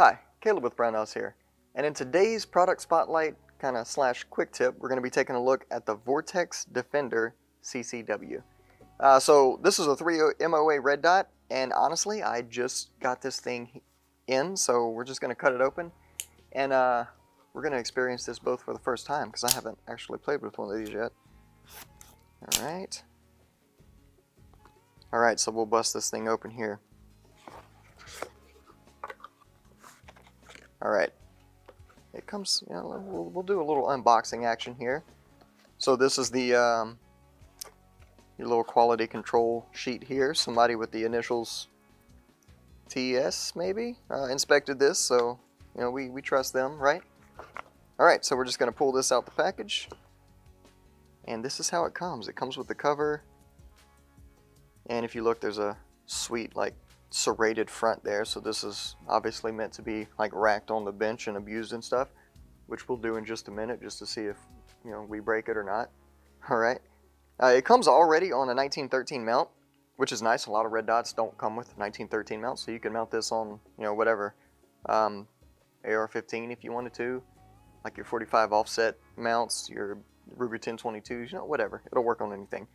Hi, Caleb with Brownells here, and in today's product spotlight kind of slash quick tip, we're going to be taking a look at the Vortex Defender CCW. So this is a 3 MOA Red Dot, and honestly, I just got this thing in, so we're just going to cut it open, and we're going to experience this both for the first time, because I haven't actually played with one of these yet. Alright, so we'll bust this thing open here. Alright, it comes, you know, we'll do a little unboxing action here. So this is the your little quality control sheet here. Somebody with the initials TS maybe inspected this, so you know we trust them, right? Alright, so we're just going to pull this out the package. And this is how it comes. It comes with the cover. And if you look, there's a sweet like serrated front there, so this is obviously meant to be like racked on the bench and abused and stuff, which we'll do in just a minute just to see if we break it or not. Alright, it comes already on a 1913 mount, which is nice. A lot of Red Dots don't come with 1913 mounts, so you can mount this on whatever AR-15 if you wanted to, like your 45 offset mounts, your Ruger 1022s, whatever. It'll work on anything.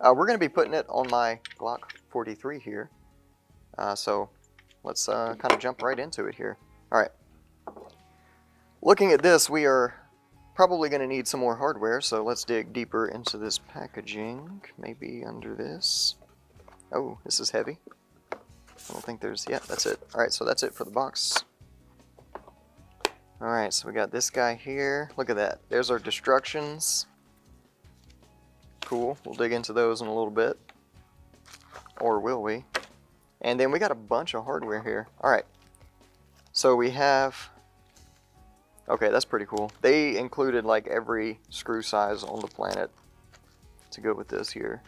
We're going to be putting it on my Glock 43 here. So let's kind of jump right into it here. Alright, looking at this, we are probably going to need some more hardware, so let's dig deeper into this packaging, maybe under this. Oh, this is heavy. I don't think there's, yeah, that's it. Alright, so that's it for the box. Alright, so we got this guy here. Look at that. There's our destructions. Cool, we'll dig into those in a little bit. Or will we? And then we got a bunch of hardware here. Alright, so we have, okay, that's pretty cool. They included like every screw size on the planet to go with this here.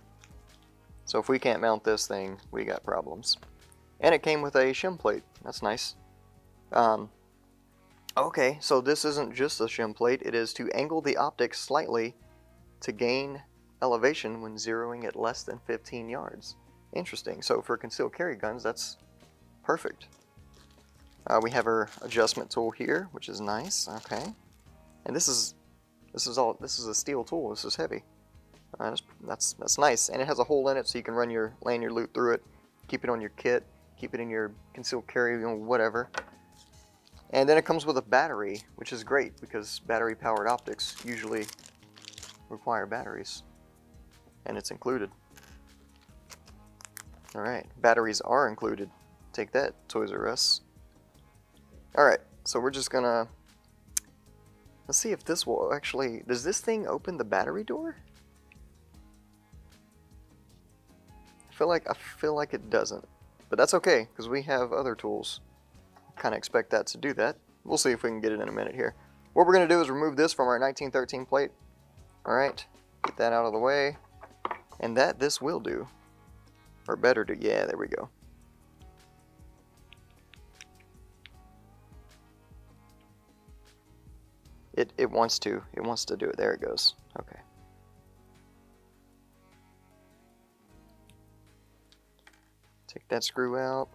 So if we can't mount this thing, we got problems. And it came with a shim plate. That's nice. Okay, so this isn't just a shim plate. It is to angle the optic slightly to gain elevation when zeroing at less than 15 yards. Interesting. So for concealed carry guns, that's perfect. We have our adjustment tool here, which is nice. Okay, and this is a steel tool. This is heavy. That's nice, and it has a hole in it so you can run your lanyard loop through it, keep it on your kit, keep it in your concealed carry, whatever. And then it comes with a battery, which is great because battery-powered optics usually require batteries, and it's included. Alright, batteries are included. Take that, Toys R Us. Alright, so we're just gonna... Let's see if this will actually... Does this thing open the battery door? I feel like it doesn't. But that's okay, because we have other tools. Kind of expect that to do that. We'll see if we can get it in a minute here. What we're going to do is remove this from our 1913 plate. Alright, get that out of the way. And this will do. Or better do, yeah, there we go. It wants to do it. There it goes. Okay. Take that screw out.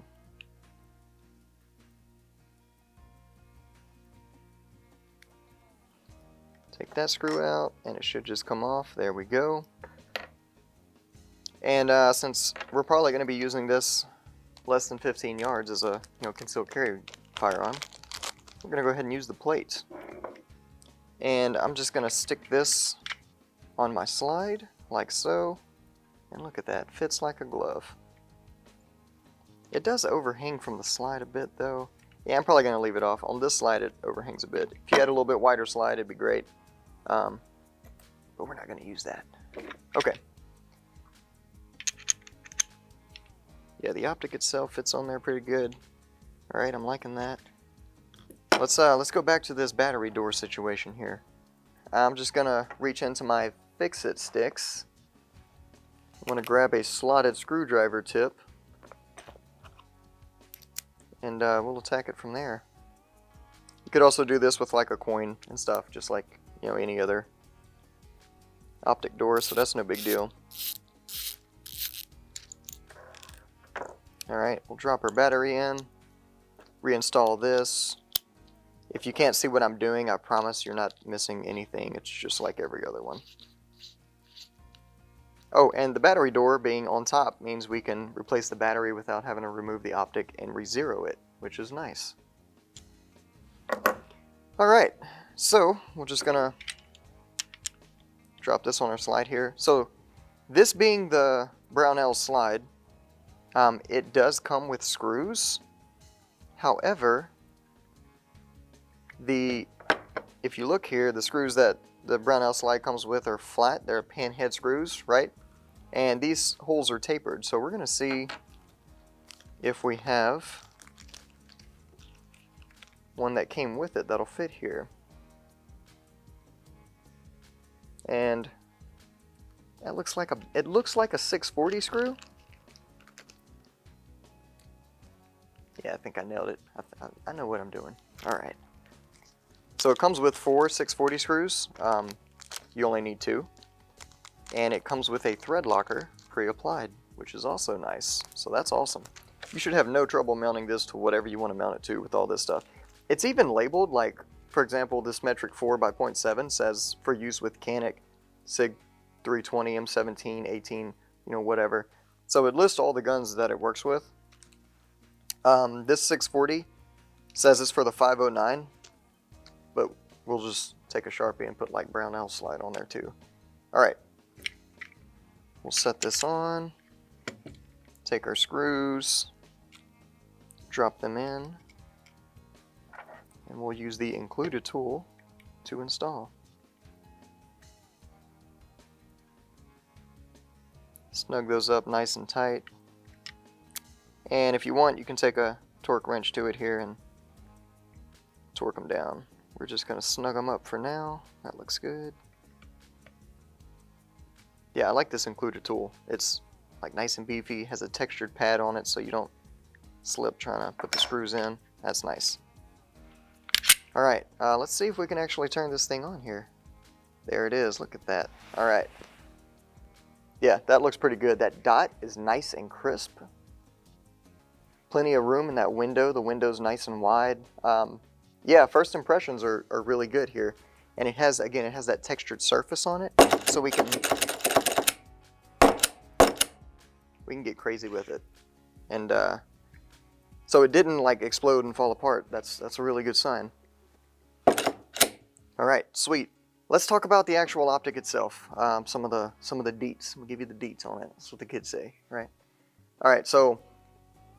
Take that screw out, and it should just come off. There we go. And since we're probably going to be using this less than 15 yards as a concealed carry firearm, we're going to go ahead and use the plate. And I'm just going to stick this on my slide, like so. And look at that, fits like a glove. It does overhang from the slide a bit though. Yeah, I'm probably going to leave it off. On this slide it overhangs a bit. If you had a little bit wider slide, it'd be great. But we're not going to use that. Okay. Yeah, the optic itself fits on there pretty good. Alright, I'm liking that. Let's go back to this battery door situation here. I'm just gonna reach into my fix-it sticks. I'm gonna grab a slotted screwdriver tip, and we'll attack it from there. You could also do this with like a coin and stuff, just like any other optic door, so that's no big deal. Alright, we'll drop our battery in. reinstall this. If you can't see what I'm doing, I promise you're not missing anything. It's just like every other one. Oh, and the battery door being on top means we can replace the battery without having to remove the optic and re-zero it, which is nice. Alright, so we're just gonna drop this on our slide here. So this being the Brownells slide, it does come with screws. However, if you look here, the screws that the Brownells slide comes with are flat. They're pan head screws, right? And these holes are tapered. So we're going to see if we have one that came with it that'll fit here. And it looks like a 640 screw. Yeah, I think I nailed it. I know what I'm doing. All right. So it comes with 4 640 screws. You only need 2. And it comes with a thread locker pre-applied, which is also nice. So that's awesome. You should have no trouble mounting this to whatever you want to mount it to with all this stuff. It's even labeled, like, for example, this metric 4 by 0.7 says for use with Canic, SIG 320, M17, 18, you know, whatever. So it lists all the guns that it works with. This 640 says it's for the 509, but we'll just take a Sharpie and put like Brownells slide on there too. Alright, we'll set this on, take our screws, drop them in, and we'll use the included tool to install. Snug those up nice and tight. And if you want, you can take a torque wrench to it here and torque them down. We're just going to snug them up for now. That looks good. Yeah, I like this included tool. It's like nice and beefy, has a textured pad on it so you don't slip trying to put the screws in. That's nice. Alright, let's see if we can actually turn this thing on here. There it is, look at that. Alright. Yeah, that looks pretty good. That dot is nice and crisp. Plenty of room in that window. The window's nice and wide. Yeah, first impressions are really good here. And it has, again, it has that textured surface on it, so we can get crazy with it. And so it didn't like explode and fall apart. That's a really good sign. All right, sweet. Let's talk about the actual optic itself. Some of the deets. We'll give you the deets on it. That's what the kids say, right? All right, so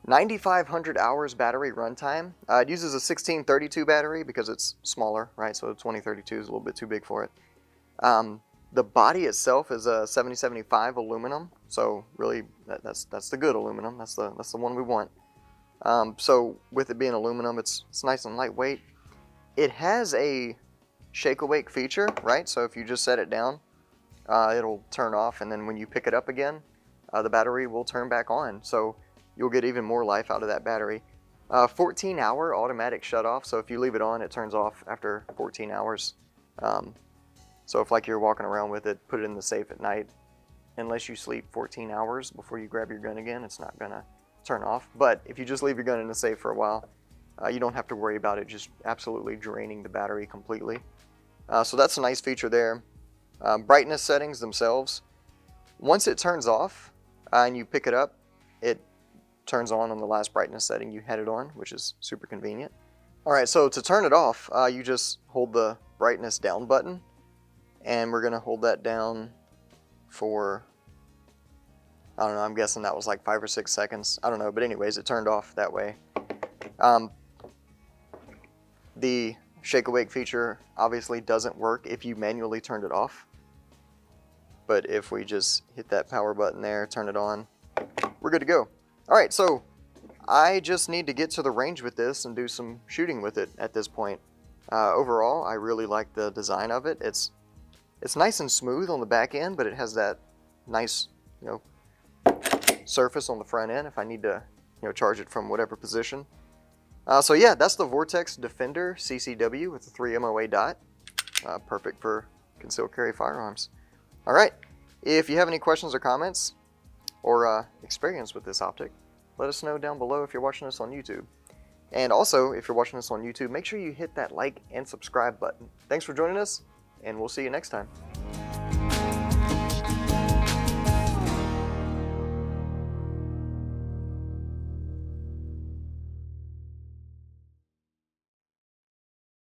9,500 hours battery runtime. It uses a 1632 battery because it's smaller, right? So 2032 is a little bit too big for it. The body itself is a 7075 aluminum, so really that's the good aluminum. That's the one we want. So with it being aluminum, it's nice and lightweight. It has a shake awake feature, right? So if you just set it down, it'll turn off, and then when you pick it up again, the battery will turn back on. So you'll get even more life out of that battery. 14-hour automatic shut-off, so if you leave it on, it turns off after 14 hours. So if like you're walking around with it, put it in the safe at night. Unless you sleep 14 hours before you grab your gun again, it's not gonna turn off. But if you just leave your gun in the safe for a while, you don't have to worry about it just absolutely draining the battery completely. So that's a nice feature there. Brightness settings themselves. Once it turns off and you pick it up, it turns on the last brightness setting you had it on, which is super convenient. Alright, so to turn it off, you just hold the brightness down button, and we're going to hold that down for, I don't know, I'm guessing that was like 5 or 6 seconds. I don't know, but anyways, it turned off that way. The shake awake feature obviously doesn't work if you manually turned it off. But if we just hit that power button there, turn it on, we're good to go. Alright, so I just need to get to the range with this and do some shooting with it at this point. Overall, I really like the design of it. It's nice and smooth on the back end, but it has that nice, surface on the front end if I need to, charge it from whatever position. So yeah, that's the Vortex Defender CCW with the 3 MOA dot. Perfect for concealed carry firearms. Alright, if you have any questions or comments, or experience with this optic, let us know down below if you're watching us on YouTube. And also, if you're watching this on YouTube, make sure you hit that like and subscribe button. Thanks for joining us, and we'll see you next time.